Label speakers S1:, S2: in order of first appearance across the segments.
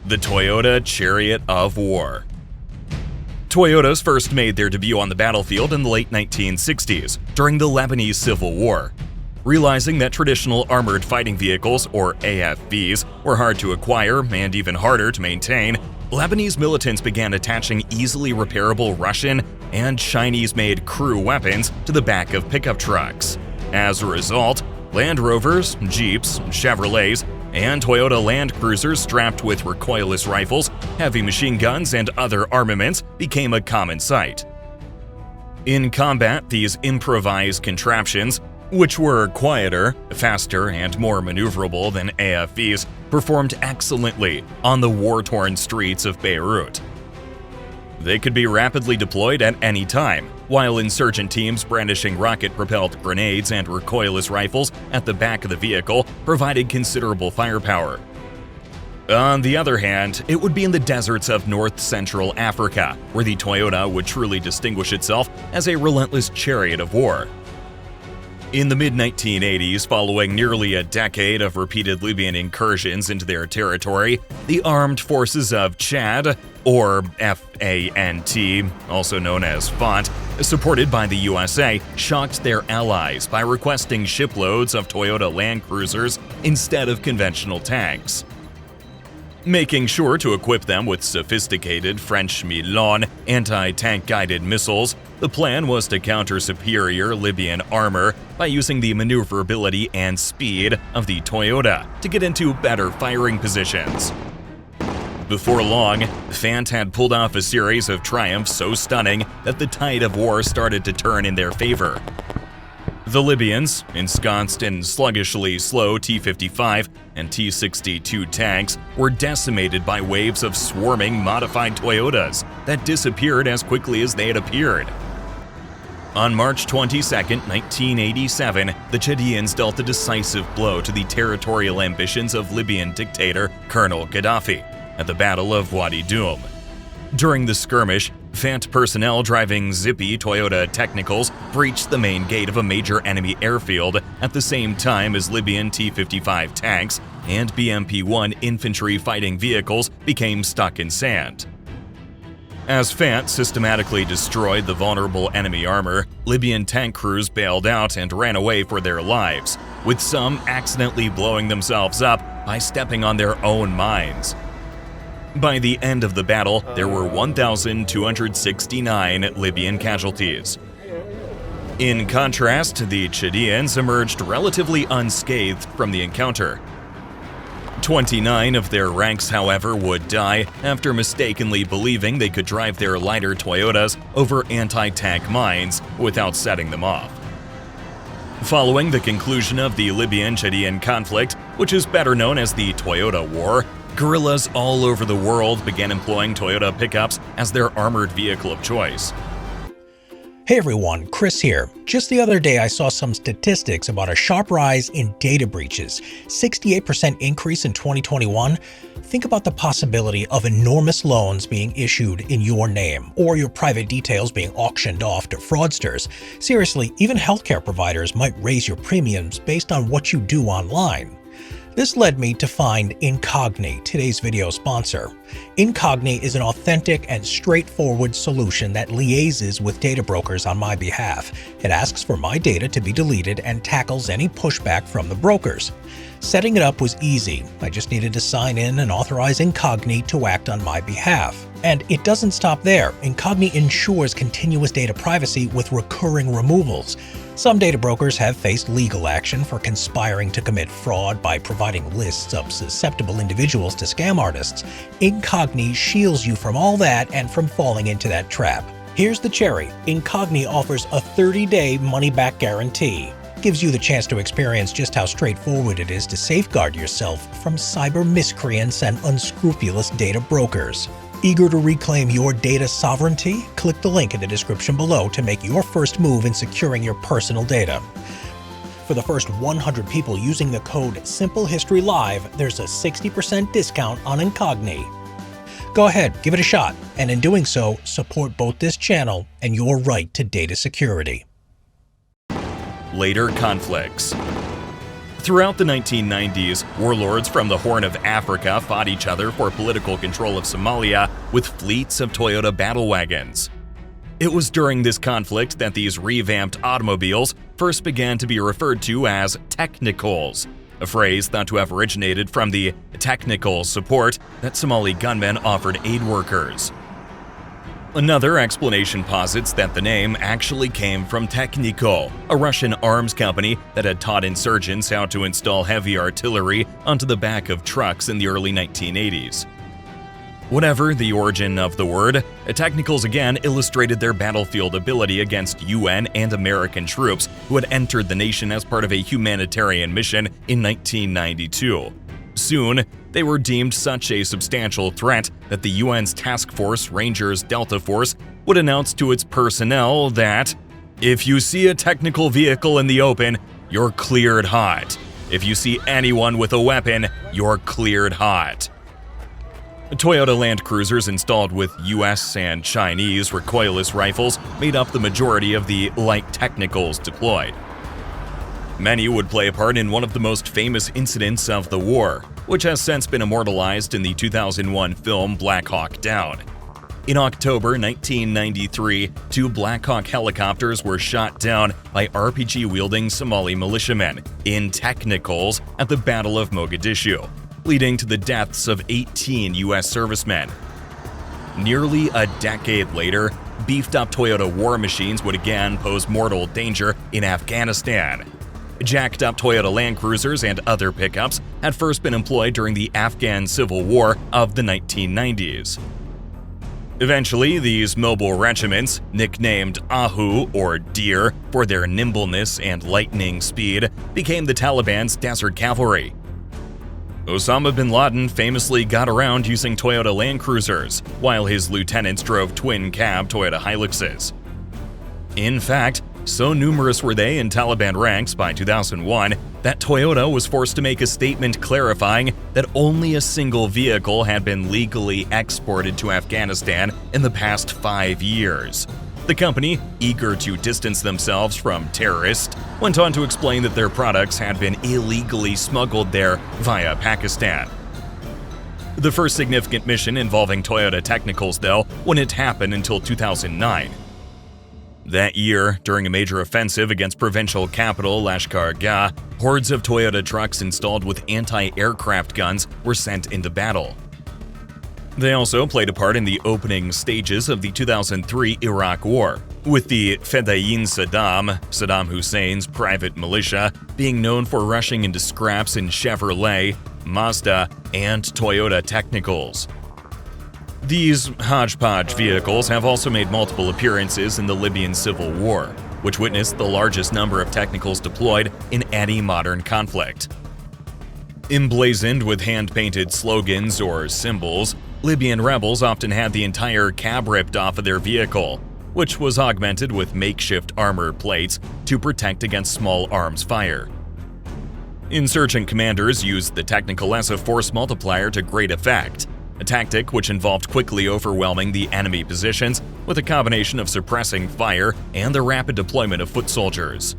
S1: The Toyota Chariot of War. Toyotas first made their debut on the battlefield in the late 1960s, during the Lebanese Civil War. Realizing that traditional armored fighting vehicles, or AFVs, were hard to acquire and even harder to maintain, Lebanese militants began attaching easily repairable Russian and Chinese-made crew weapons to the back of pickup trucks. As a result, Land Rovers, Jeeps, Chevrolets, and Toyota Land Cruisers strapped with recoilless rifles, heavy machine guns, and other armaments became a common sight. In combat, these improvised contraptions, which were quieter, faster, and more maneuverable than AFVs, performed excellently on the war-torn streets of Beirut. They could be rapidly deployed at any time, while insurgent teams brandishing rocket-propelled grenades and recoilless rifles at the back of the vehicle provided considerable firepower. On the other hand, it would be in the deserts of north-central Africa where the Toyota would truly distinguish itself as a relentless chariot of war. In the mid-1980s, following nearly a decade of repeated Libyan incursions into their territory, the armed forces of Chad, or FANT, also known as FANT, supported by the USA, shocked their allies by requesting shiploads of Toyota Land Cruisers instead of conventional tanks. Making sure to equip them with sophisticated French Milon anti-tank guided missiles, the plan was to counter superior Libyan armor by using the maneuverability and speed of the Toyota to get into better firing positions. Before long, FANT had pulled off a series of triumphs so stunning that the tide of war started to turn in their favor. The Libyans, ensconced in sluggishly slow T-55 and T-62 tanks, were decimated by waves of swarming modified Toyotas that disappeared as quickly as they had appeared. On March 22, 1987, the Chadians dealt a decisive blow to the territorial ambitions of Libyan dictator Colonel Gaddafi at the Battle of Wadi Dum. During the skirmish, FANT personnel driving zippy Toyota Technicals breached the main gate of a major enemy airfield at the same time as Libyan T-55 tanks and BMP-1 infantry fighting vehicles became stuck in sand. As FANT systematically destroyed the vulnerable enemy armor, Libyan tank crews bailed out and ran away for their lives, with some accidentally blowing themselves up by stepping on their own mines. By the end of the battle, there were 1,269 Libyan casualties. In contrast, the Chadians emerged relatively unscathed from the encounter. 29 of their ranks, however, would die after mistakenly believing they could drive their lighter Toyotas over anti-tank mines without setting them off. Following the conclusion of the Libyan-Chadian conflict, which is better known as the Toyota War, guerrillas all over the world began employing Toyota pickups as their armored vehicle of choice.
S2: Hey everyone, Chris here. Just the other day I saw some statistics about a sharp rise in data breaches, 68% increase in 2021. Think about the possibility of enormous loans being issued in your name, or your private details being auctioned off to fraudsters. Seriously, even healthcare providers might raise your premiums based on what you do online. This led me to find Incogni, today's video sponsor. Incogni is an authentic and straightforward solution that liaises with data brokers on my behalf. It asks for my data to be deleted and tackles any pushback from the brokers. Setting it up was easy. I just needed to sign in and authorize Incogni to act on my behalf. And it doesn't stop there. Incogni ensures continuous data privacy with recurring removals. Some data brokers have faced legal action for conspiring to commit fraud by providing lists of susceptible individuals to scam artists. Incogni shields you from all that and from falling into that trap. Here's the cherry. Incogni offers a 30-day money-back guarantee. Gives you the chance to experience just how straightforward it is to safeguard yourself from cyber miscreants and unscrupulous data brokers. Eager to reclaim your data sovereignty? Click the link in the description below to make your first move in securing your personal data. For the first 100 people using the code SimpleHistoryLive, there's a 60% discount on Incogni. Go ahead, give it a shot, and in doing so, support both this channel and your right to data security.
S1: Later conflicts. Throughout the 1990s, warlords from the Horn of Africa fought each other for political control of Somalia with fleets of Toyota battle wagons. It was during this conflict that these revamped automobiles first began to be referred to as technicals, a phrase thought to have originated from the technical support that Somali gunmen offered aid workers. Another explanation posits that the name actually came from Technico, a Russian arms company that had taught insurgents how to install heavy artillery onto the back of trucks in the early 1980s. Whatever the origin of the word, Technicals again illustrated their battlefield ability against UN and American troops who had entered the nation as part of a humanitarian mission in 1992. Soon, they were deemed such a substantial threat that the UN's Task Force Rangers Delta Force would announce to its personnel that, "If you see a technical vehicle in the open, you're cleared hot. If you see anyone with a weapon, you're cleared hot." Toyota Land Cruisers installed with US and Chinese recoilless rifles made up the majority of the light technicals deployed. Many would play a part in one of the most famous incidents of the war, which has since been immortalized in the 2001 film Black Hawk Down. In October 1993, 2 Black Hawk helicopters were shot down by RPG-wielding Somali militiamen in technicals at the Battle of Mogadishu, leading to the deaths of 18 US servicemen. Nearly a decade later, beefed-up Toyota war machines would again pose mortal danger in Afghanistan. Jacked-up Toyota Land Cruisers and other pickups had first been employed during the Afghan Civil War of the 1990s. Eventually, these mobile regiments, nicknamed Ahu or Deer for their nimbleness and lightning speed, became the Taliban's Desert Cavalry. Osama bin Laden famously got around using Toyota Land Cruisers, while his lieutenants drove twin-cab Toyota Hiluxes. In fact, so numerous were they in Taliban ranks by 2001 that Toyota was forced to make a statement clarifying that only a single vehicle had been legally exported to Afghanistan in the past 5 years. The company, eager to distance themselves from terrorists, went on to explain that their products had been illegally smuggled there via Pakistan. The first significant mission involving Toyota Technicals, though, wouldn't happen until 2009. That year, during a major offensive against provincial capital Lashkar Gah, hordes of Toyota trucks installed with anti-aircraft guns were sent into battle. They also played a part in the opening stages of the 2003 Iraq War, with the Fedayeen Saddam Hussein's private militia, being known for rushing into scraps in Chevrolet, Mazda, and Toyota Technicals. These hodgepodge vehicles have also made multiple appearances in the Libyan Civil War, which witnessed the largest number of technicals deployed in any modern conflict. Emblazoned with hand-painted slogans or symbols, Libyan rebels often had the entire cab ripped off of their vehicle, which was augmented with makeshift armor plates to protect against small arms fire. Insurgent commanders used the technical as a force multiplier to great effect, a tactic which involved quickly overwhelming the enemy positions with a combination of suppressing fire and the rapid deployment of foot soldiers.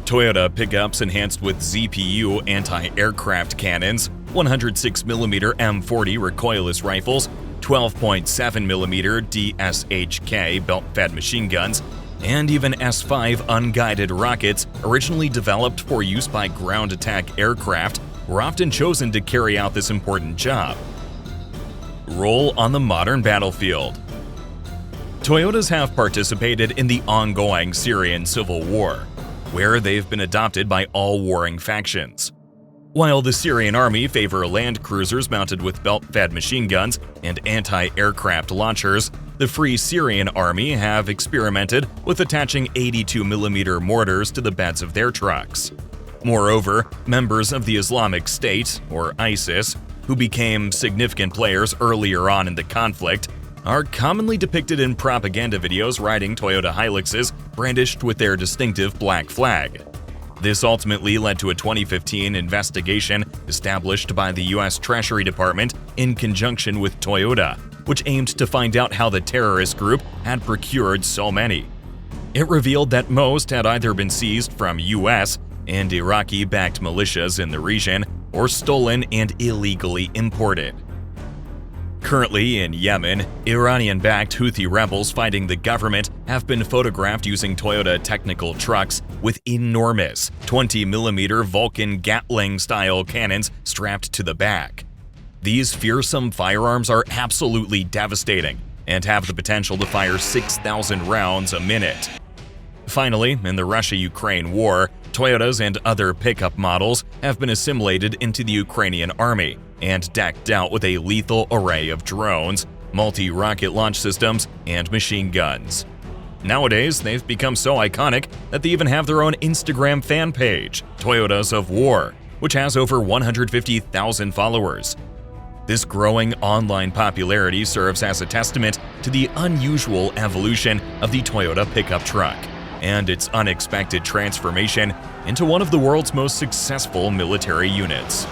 S1: Toyota pickups enhanced with ZPU anti-aircraft cannons, 106mm M40 recoilless rifles, 12.7mm DSHK belt-fed machine guns, and even S-5 unguided rockets originally developed for use by ground attack aircraft were often chosen to carry out this important job. Role on the modern battlefield. Toyotas have participated in the ongoing Syrian civil war, where they've been adopted by all warring factions. While the Syrian army favor land cruisers mounted with belt-fed machine guns and anti-aircraft launchers, the Free Syrian Army have experimented with attaching 82mm mortars to the beds of their trucks. Moreover, members of the Islamic State, or ISIS, who became significant players earlier on in the conflict, are commonly depicted in propaganda videos riding Toyota Hiluxes brandished with their distinctive black flag. This ultimately led to a 2015 investigation established by the US Treasury Department in conjunction with Toyota, which aimed to find out how the terrorist group had procured so many. It revealed that most had either been seized from US and Iraqi-backed militias in the region, or stolen and illegally imported. Currently in Yemen, Iranian-backed Houthi rebels fighting the government have been photographed using Toyota technical trucks with enormous 20mm Vulcan Gatling-style cannons strapped to the back. These fearsome firearms are absolutely devastating and have the potential to fire 6,000 rounds a minute. Finally, in the Russia-Ukraine war, Toyotas and other pickup models have been assimilated into the Ukrainian army and decked out with a lethal array of drones, multi-rocket launch systems, and machine guns. Nowadays, they've become so iconic that they even have their own Instagram fan page, Toyotas of War, which has over 150,000 followers. This growing online popularity serves as a testament to the unusual evolution of the Toyota pickup truck and its unexpected transformation into one of the world's most successful military units.